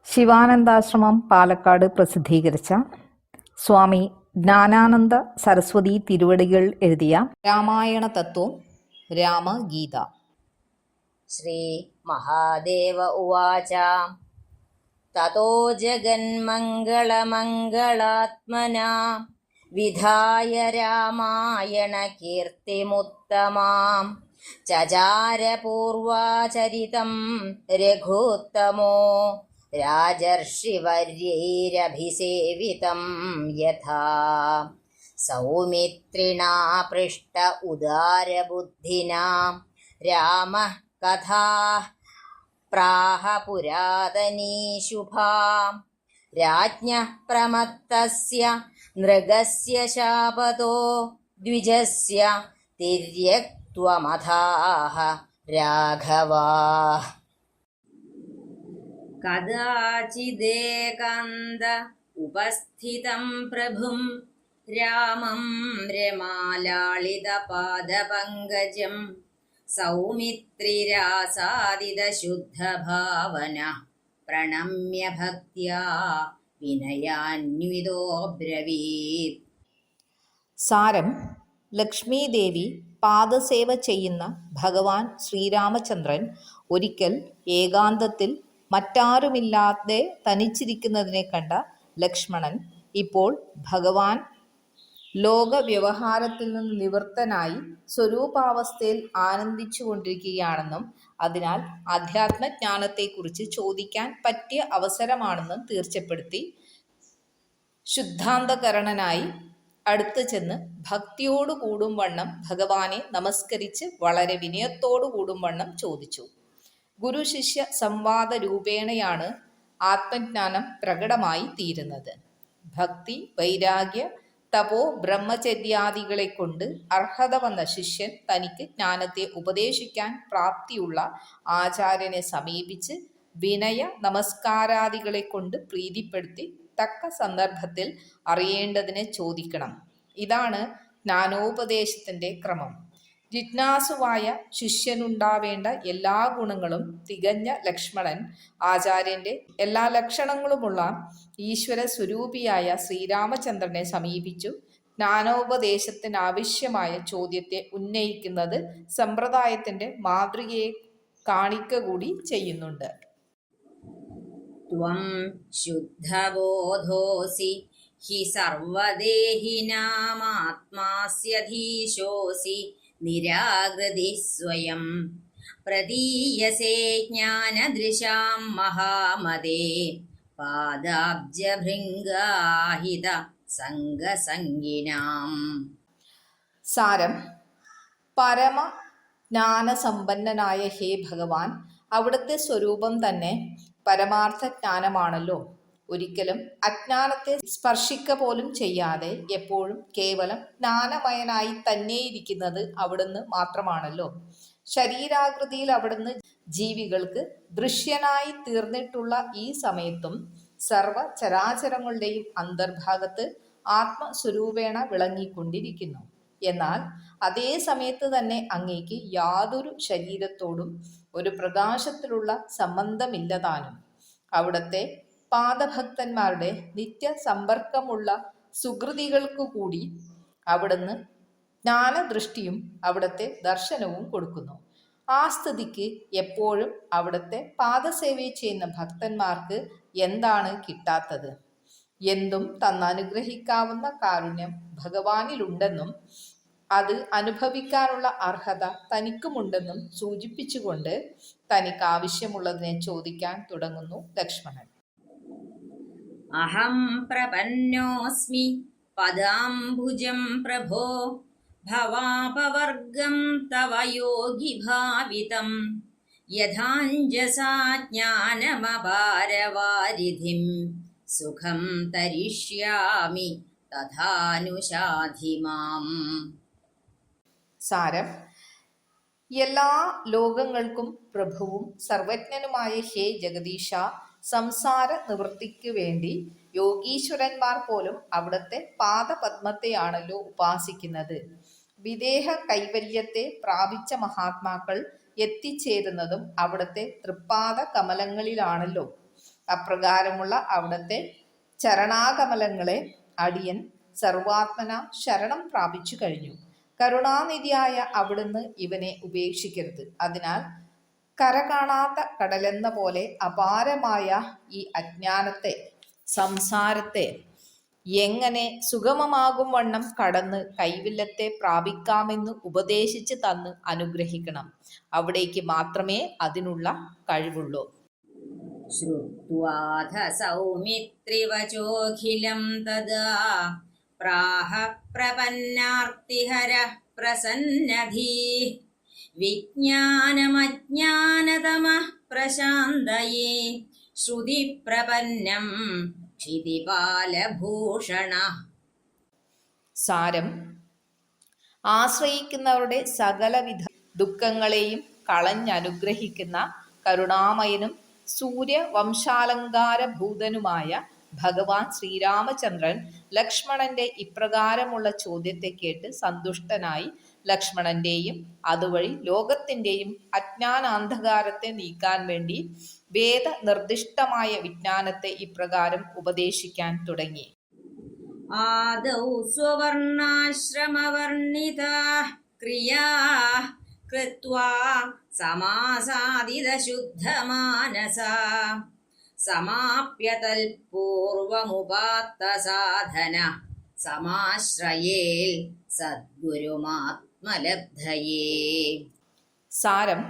ശിവാനന്ദാശ്രമം പാലക്കാട് പ്രസിദ്ധീകരിച്ച സ്വാമി ജ്ഞാനാനന്ദ സരസ്വതി തിരുവടികൾ എഴുതിയ രാമായണ തത്വം രാമഗീത. ശ്രീ മഹാദേവ ഉവാച തതോ ജഗന്മംഗളമംഗളാത്മനാ വിധായ രാമായണ കീർത്തിമുത്തമാം ചചാര പൂർവാചരിതം രഘുത്തമോ രാജർഷിവര്യൈരഭിസേവിതം യഥാ സൗമിത്രിണാ പൃഷ്ട ഉദാരബുദ്ധിനാ രാമഃ കഥാ പ്രാഹ പുരാതനീ ശുഭാ രാജ്ഞഃ പ്രമത്തസ്യ നൃഗസ്യ ശാപതോ ദ്വിജസ്യ തിര്യക്ത്വമഥാഹ രാഘവാ കദാചിദേകാന്ത ഉപസ്ഥിതം പ്രഭും രാമം രമാലാളിതപാദപങ്കജം സൗമിത്രിരാസാദിതശുദ്ധഭാവന പ്രണമ്യ ഭക്ത്യാ വിനയാന്വിതോബ്രവീത്. സാരം: ലക്ഷ്മീദേവി പാദസേവ ചെയ്യുന്ന ഭഗവാൻ ശ്രീരാമചന്ദ്രൻ ഒരിക്കൽ ഏകാന്തത്തിൽ മറ്റാരുമില്ലാതെ തനിച്ചിരിക്കുന്നതിനെ കണ്ട ലക്ഷ്മണൻ ഇപ്പോൾ ഭഗവാൻ ലോകവ്യവഹാരത്തിൽ നിന്ന് നിവൃത്തനായി സ്വരൂപാവസ്ഥയിൽ ആനന്ദിച്ചു കൊണ്ടിരിക്കുകയാണെന്നും അതിനാൽ അധ്യാത്മജ്ഞാനത്തെക്കുറിച്ച് ചോദിക്കാൻ പറ്റിയ അവസരമാണെന്നും തീർച്ചപ്പെടുത്തി ശുദ്ധാന്തകരണനായി അടുത്ത് ചെന്ന് ഭക്തിയോടു കൂടും വണ്ണം ഭഗവാനെ നമസ്കരിച്ച് വളരെ വിനയത്തോടു കൂടും വണ്ണം ചോദിച്ചു. ഗുരു ശിഷ്യ സംവാദ രൂപേണയാണ് ആത്മജ്ഞാനം പ്രകടമായി തീരുന്നത്. ഭക്തി, വൈരാഗ്യ, തപോ, ബ്രഹ്മചര്യാദികളെ കൊണ്ട് അർഹത വന്ന ശിഷ്യൻ തനിക്ക് ജ്ഞാനത്തെ ഉപദേശിക്കാൻ പ്രാപ്തിയുള്ള ആചാര്യനെ സമീപിച്ച് വിനയ നമസ്കാരാദികളെ കൊണ്ട് പ്രീതിപ്പെടുത്തി തക്ക സന്ദർഭത്തിൽ അറിയേണ്ടതിനെ ചോദിക്കണം. ഇതാണ് ജ്ഞാനോപദേശത്തിന്റെ ക്രമം. ജിജ്ഞാസുവായ ശിഷ്യനുണ്ടാവേണ്ട എല്ലാ ഗുണങ്ങളും തികഞ്ഞ ലക്ഷ്മണൻ ആചാര്യന്റെ എല്ലാ ലക്ഷണങ്ങളുമുള്ള ഈശ്വര സ്വരൂപിയായ ശ്രീരാമചന്ദ്രനെ സമീപിച്ചു ജ്ഞാനോപദേശത്തിനാവശ്യമായ ചോദ്യത്തെ ഉന്നയിക്കുന്നത് സമ്പ്രദായത്തിന്റെ മാതൃകയെ കാണിക്ക കൂടി ചെയ്യുന്നുണ്ട്. ത്വം ശുദ്ധബോധോസി ഹി സർവദേഹിനാമാത്മാസ്യധീശോസി നിരാകൃതി സ്വയം പ്രതീയസേ ജ്ഞാനദൃശാം മഹാമതേ പാദാബ്ജഭൃംഗാഹിത സംഗസംഗിനാം. സാരം: പരമ ജ്ഞാനസമ്പന്നനായ ഹേ ഭഗവാൻ, അവിടുത്തെ സ്വരൂപം തന്നെ പരമാർത്ഥ ജ്ഞാനമാണല്ലോ. ഒരിക്കലും അജ്ഞാനത്തെ സ്പർശിക്ക പോലും ചെയ്യാതെ എപ്പോഴും കേവലം ജ്ഞാനമയനായി തന്നെയിരിക്കുന്നത് അവിടുന്ന് മാത്രമാണല്ലോ. ശരീരാകൃതിയിൽ അവിടുന്ന് ജീവികൾക്ക് ദൃശ്യനായി തീർന്നിട്ടുള്ള ഈ സമയത്തും സർവ ചരാചരങ്ങളുടെയും അന്തർഭാഗത്ത് ആത്മസ്വരൂപേണ വിളങ്ങിക്കൊണ്ടിരിക്കുന്നു. എന്നാൽ അതേ സമയത്ത് തന്നെ അങ്ങേക്ക് യാതൊരു ശരീരത്തോടും ഒരു പ്രകാശത്തിലുള്ള സംബന്ധമില്ലതാനും. അവിടുത്തെ പാദഭക്തന്മാരുടെ നിത്യ സമ്പർക്കമുള്ള സുകൃതികൾക്കു കൂടി അവിടുന്ന് ജ്ഞാനദൃഷ്ടിയും അവിടുത്തെ ദർശനവും കൊടുക്കുന്നു. ആ സ്ഥിതിക്ക് എപ്പോഴും അവിടുത്തെ പാദസേവ ചെയ്യുന്ന ഭക്തന്മാർക്ക് എന്താണ് കിട്ടാത്തത്? എന്തും തന്നനുഗ്രഹിക്കാവുന്ന കാരുണ്യം ഭഗവാനിലുണ്ടെന്നും അത് അനുഭവിക്കാനുള്ള അർഹത തനിക്കുമുണ്ടെന്നും സൂചിപ്പിച്ചുകൊണ്ട് തനിക്ക് ആവശ്യമുള്ളതിനെ ചോദിക്കാൻ തുടങ്ങുന്നു ലക്ഷ്മണൻ. അഹം പ്രപന്നോസ്മി പദാംബുജം പ്രഭോ ഭവാപവർഗം തവ യോഗി ഭാവിതം യഥാഞ്ജസാ ജ്ഞാനമപാരവാരിധിം സുഖം തരിഷ്യാമി തഥാനുശാധി മാം. സാരം: എല്ലാ ലോകങ്ങൾക്കും പ്രഭുവും സർവജ്ഞനുമായ ഹേ ജഗദീശ, സംസാര നിവൃത്തിക്ക് വേണ്ടി യോഗീശ്വരന്മാർ പോലും അവിടുത്തെ പാദപത്മത്തെയാണല്ലോ ഉപാസിക്കുന്നത്. വിദേഹ കൈവല്യത്തെ പ്രാപിച്ച മഹാത്മാക്കൾ എത്തിച്ചേരുന്നതും അവിടുത്തെ തൃപ്പാദ കമലങ്ങളിലാണല്ലോ. അപ്രകാരമുള്ള അവിടുത്തെ ചരണാകമലങ്ങളെ അടിയൻ സർവാത്മന ശരണം പ്രാപിച്ചു കഴിഞ്ഞു. കരുണാനിധിയായ അവിടുന്ന് ഇവനെ ഉപേക്ഷിക്കരുത്. അതിനാൽ കര കാണാത്ത കടലെന്ന പോലെ അപാരമായ ഈ അജ്ഞാനത്തെ, സംസാരത്തെ എങ്ങനെ സുഗമമാകും വണ്ണം കടന്ന് കൈവല്യത്തെ പ്രാപിക്കാമെന്ന് ഉപദേശിച്ച് തന്ന് അനുഗ്രഹിക്കണം. അവിടേക്ക് മാത്രമേ അതിനുള്ള കഴിവുള്ളൂ. ശ്രുത്വാഥ സൗമിത്രിവചോഖിലം തദാ പ്രാഹ പ്രപന്നാർത്തിഹര പ്രസന്നധീഃ വിജ്ഞാനമജ്ഞാനതമഃ പ്രശാന്തയേ ശ്രുതിപ്രപന്നം ക്ഷിതിപാലഭൂഷണഃ. സാരം: ആശ്രയിക്കുന്നവരുടെ സകലവിധ ദുഃഖങ്ങളെയും കളഞ്ഞനുഗ്രഹിക്കുന്ന കരുണാമയനും സൂര്യവംശാലങ്കാരഭൂതനുമായ ഭഗവാൻ ശ്രീരാമചന്ദ്രൻ ലക്ഷ്മണന്റെ ഇപ്രകാരമുള്ള ചോദ്യത്തെ കേട്ട് സന്തുഷ്ടനായി ലക്ഷ്മണന്റെയും അതുവഴി ലോകത്തിന്റെയും അജ്ഞാനാന്ധകാരത്തെ നീക്കാൻ വേണ്ടി വേദനിർദ്ദിഷ്ടമായ വിജ്ഞാനത്തെ ഇപ്രകാരം ഉപദേശിക്കാൻ തുടങ്ങി. ആദൗ സ്വവർണാശ്രമവർണിതാഃ ക്രിയാഃ കൃത്വാ സമാസാദിതശുദ്ധമാനസാ സമാപ്യ തൽപൂർവമുപാത്തസാധന സമാശ്രയേൽ സദ്ഗുരുമാത്മലബ്ധയേ. സാരം: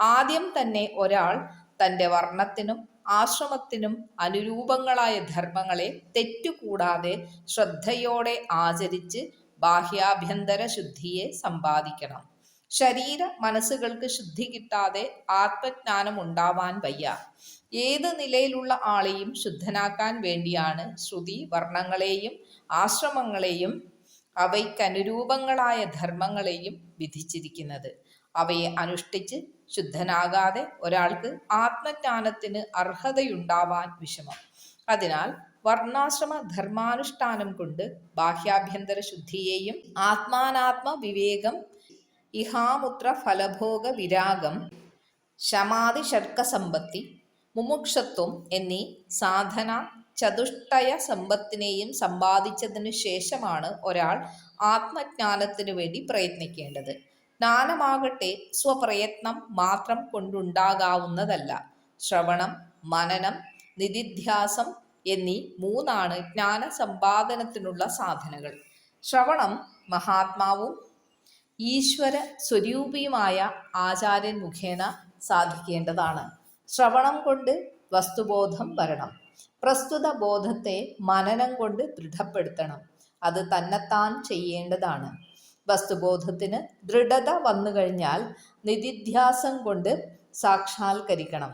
ആദ്യം തന്നെ ഒരാൾ തൻ്റെ വർണ്ണത്തിനും ആശ്രമത്തിനും അനുരൂപങ്ങളായ ധർമ്മങ്ങളെ തെറ്റുകൂടാതെ ശ്രദ്ധയോടെ ആചരിച്ച് ബാഹ്യാഭ്യന്തര ശുദ്ധിയെ സമ്പാദിക്കണം. ശരീര മനസ്സുകൾക്ക് ശുദ്ധി കിട്ടാതെ ആത്മജ്ഞാനം ഉണ്ടാവാൻ വയ്യ. ഏത് നിലയിലുള്ള ആളെയും ശുദ്ധനാക്കാൻ വേണ്ടിയാണ് ശ്രുതി വർണ്ണങ്ങളെയും ആശ്രമങ്ങളെയും അവയ്ക്കനുരൂപങ്ങളായ ധർമ്മങ്ങളെയും വിധിച്ചിരിക്കുന്നത്. അവയെ അനുഷ്ഠിച്ച് ശുദ്ധനാകാതെ ഒരാൾക്ക് ആത്മജ്ഞാനത്തിന് അർഹതയുണ്ടാവാൻ വിഷമം. അതിനാൽ വർണ്ണാശ്രമ ധർമാനുഷ്ഠാനം കൊണ്ട് ബാഹ്യാഭ്യന്തര ശുദ്ധിയെയും ആത്മാനാത്മ വിവേകം, ഇഹാമുത്ര ഫലഭോഗ വിരാഗം, ശമാധി ഷഡ്ക സമ്പത്തി, മുമുക്ഷത്വം എന്നീ സാധന ചതുഷ്ടയ സമ്പത്തിനെയും സമ്പാദിച്ചതിനു ശേഷമാണ് ഒരാൾ ആത്മജ്ഞാനത്തിനു വേണ്ടി പ്രയത്നിക്കേണ്ടത്. ജ്ഞാനമാകട്ടെ സ്വപ്രയത്നം മാത്രം കൊണ്ടുണ്ടാകാവുന്നതല്ല. ശ്രവണം, മനനം, നിധിധ്യാസം എന്നീ മൂന്നാണ് ജ്ഞാന സമ്പാദനത്തിനുള്ള സാധനകൾ. ശ്രവണം മഹാത്മാവും ഈശ്വര സ്വരൂപിയുമായ ആചാര്യൻ മുഖേന സാധിക്കേണ്ടതാണ്. ശ്രവണം കൊണ്ട് വസ്തുബോധം വരണം. പ്രസ്തുത ബോധത്തെ മനനം കൊണ്ട് ദൃഢപ്പെടുത്തണം. അത് തന്നെത്താൻ ചെയ്യേണ്ടതാണ്. വസ്തുബോധത്തിന് ദൃഢത വന്നു കഴിഞ്ഞാൽ നിധിധ്യാസം കൊണ്ട് സാക്ഷാത്കരിക്കണം.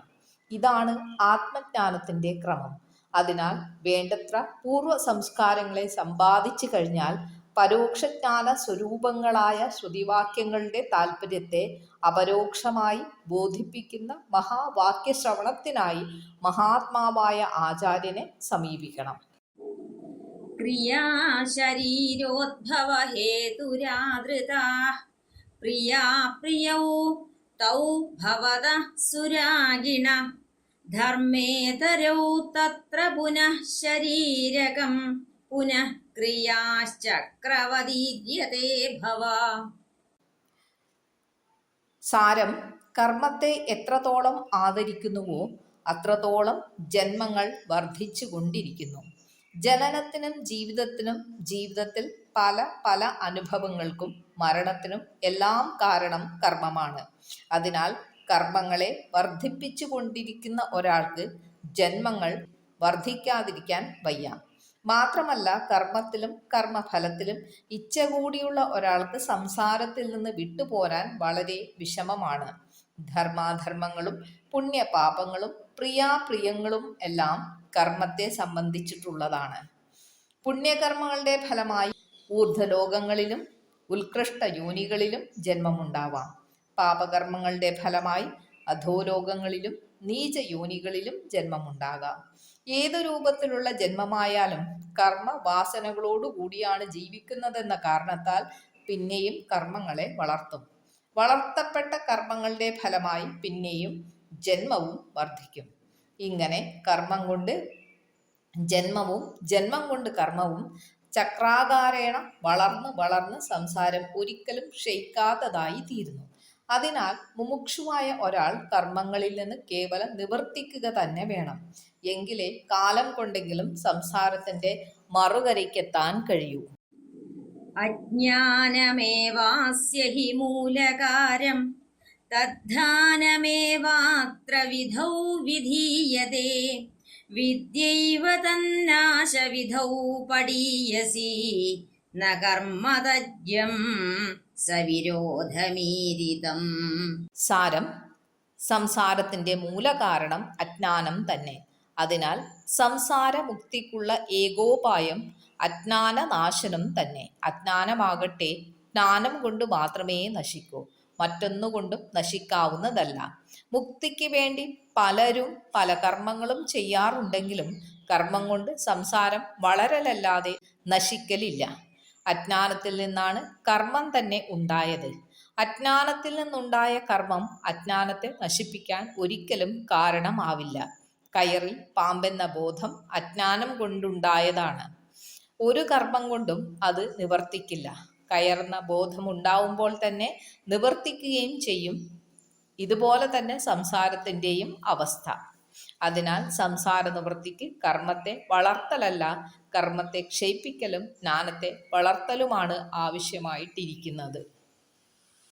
ഇതാണ് ആത്മജ്ഞാനത്തിൻ്റെ ക്രമം. അതിനാൽ വേണ്ടത്ര പൂർവ്വ സംസ്കാരങ്ങളെ സമ്പാദിച്ചു കഴിഞ്ഞാൽ പരോക്ഷജ്ഞാന സ്വരൂപങ്ങളായ ശ്രുതിവാക്യങ്ങളുടെ താല്പര്യത്തെ അപരോക്ഷമായി ബോധിപ്പിക്കുന്ന മഹാവാക്യശ്രവണത്തിനായി മഹാത്മാവായ ആചാര്യനെ സമീപിക്കണം. ക്രിയാ ശരീരോദ്ഭവ ഹേതുരാദൃതാഃ പ്രിയാ പ്രിയൗ തൗ ഭവതഃ സുരാഗിണ ധർമ്മേതരൗ തത്ര പുനഃ ശരീരകം പുനഃ ക്രിയാശ്ചക്രവതീര്യതേ ഭവ. സാരം: കർമ്മത്തെ എത്രത്തോളം ആദരിക്കുന്നുവോ അത്രത്തോളം ജന്മങ്ങൾ വർദ്ധിച്ചു കൊണ്ടിരിക്കുന്നു. ജനനത്തിനും ജീവിതത്തിനും, ജീവിതത്തിൽ പല പല അനുഭവങ്ങൾക്കും മരണത്തിനും എല്ലാം കാരണം കർമ്മമാണ്. അതിനാൽ കർമ്മങ്ങളെ വർദ്ധിപ്പിച്ചു കൊണ്ടിരിക്കുന്ന ഒരാൾക്ക് ജന്മങ്ങൾ വർദ്ധിക്കാതിരിക്കാൻ വയ്യ. മാത്രമല്ല കർമ്മത്തിലും കർമ്മഫലത്തിലും ഇച്ഛ കൂടിയുള്ള ഒരാൾക്ക് സംസാരത്തിൽ നിന്ന് വിട്ടുപോരാൻ വളരെ വിഷമമാണ്. ധർമാധർമ്മങ്ങളും പുണ്യപാപങ്ങളും പ്രിയാപ്രിയങ്ങളും എല്ലാം കർമ്മത്തെ സംബന്ധിച്ചിട്ടുള്ളതാണ്. പുണ്യകർമ്മങ്ങളുടെ ഫലമായി ഊർധ്വലോകങ്ങളിലും ഉത്കൃഷ്ട യോനികളിലും ജന്മമുണ്ടാവാം. പാപകർമ്മങ്ങളുടെ ഫലമായി അധോലോകങ്ങളിലും നീചയോനികളിലും ജന്മമുണ്ടാകാം. ഏതു രൂപത്തിലുള്ള ജന്മമായാലും കർമ്മവാസനകളോടുകൂടിയാണ് ജീവിക്കുന്നതെന്ന കാരണത്താൽ പിന്നെയും കർമ്മങ്ങളെ വളർത്തും. വളർത്തപ്പെട്ട കർമ്മങ്ങളുടെ ഫലമായി പിന്നെയും ജന്മവും വർദ്ധിക്കും. ഇങ്ങനെ കർമ്മം കൊണ്ട് ജന്മവും ജന്മം കൊണ്ട് കർമ്മവും ചക്രാകാരേണ വളർന്ന് വളർന്ന് സംസാരം ഒരിക്കലും ക്ഷയിക്കാത്തതായി തീരുന്നു. അതിനാൽ മുമുക്ഷുവായ ഒരാൾ കർമ്മങ്ങളിൽ നിന്ന് കേവലം നിവർത്തിക്കുക തന്നെ വേണം. എങ്കിലേ കാലം കൊണ്ടെങ്കിലും സംസാരത്തിന്റെ മറുകരയ്ക്കെത്താൻ കഴിയൂ. അജ്ഞാനമേവാസ്യ ഹി മൂലകാരം തദ്ധാനമേവാത്ര വിധൗ വിധീയതേ വിദ്യൈവ തന്നാശവിധൗ പടീയസി ന കർമ്മതജ്യം സവിരോധമീരിതം. സാരം: സംസാരത്തിന്റെ മൂലകാരണം അജ്ഞാനം തന്നെ. അതിനാൽ സംസാരമുക്തിക്കുള്ള ഏകോപായം അജ്ഞാനനാശനം തന്നെ. അജ്ഞാനമാകട്ടെ ജ്ഞാനം കൊണ്ട് മാത്രമേ നശിക്കൂ, മറ്റൊന്നുകൊണ്ടും നശിക്കാവുന്നതല്ല. മുക്തിക്ക് വേണ്ടി പലരും പല കർമ്മങ്ങളും ചെയ്യാറുണ്ടെങ്കിലും കർമ്മം കൊണ്ട് സംസാരം വളരലല്ലാതെ നശിക്കലില്ല. അജ്ഞാനത്തിൽ നിന്നാണ് കർമ്മം തന്നെ ഉണ്ടായത്. അജ്ഞാനത്തിൽ നിന്നുണ്ടായ കർമ്മം അജ്ഞാനത്തെ നശിപ്പിക്കാൻ ഒരിക്കലും കാരണമാവില്ല. കയറിൽ പാമ്പെന്ന ബോധം അജ്ഞാനം കൊണ്ടുണ്ടായതാണ്. ഒരു കർമ്മം കൊണ്ടും അത് നിവർത്തിക്കില്ല. കയറുന്ന ബോധമുണ്ടാവുമ്പോൾ തന്നെ നിവർത്തിക്കുകയും ചെയ്യും. ഇതുപോലെ തന്നെ സംസാരത്തിൻ്റെയും അവസ്ഥ. അതിനാൽ സംസാര നിവൃത്തിക്ക് കർമ്മത്തെ വളർത്തലല്ല, കർമ്മത്തെ ക്ഷയിപ്പിക്കലും ജ്ഞാനത്തെ വളർത്തലുമാണ് ആവശ്യമായിട്ടിരിക്കുന്നത്.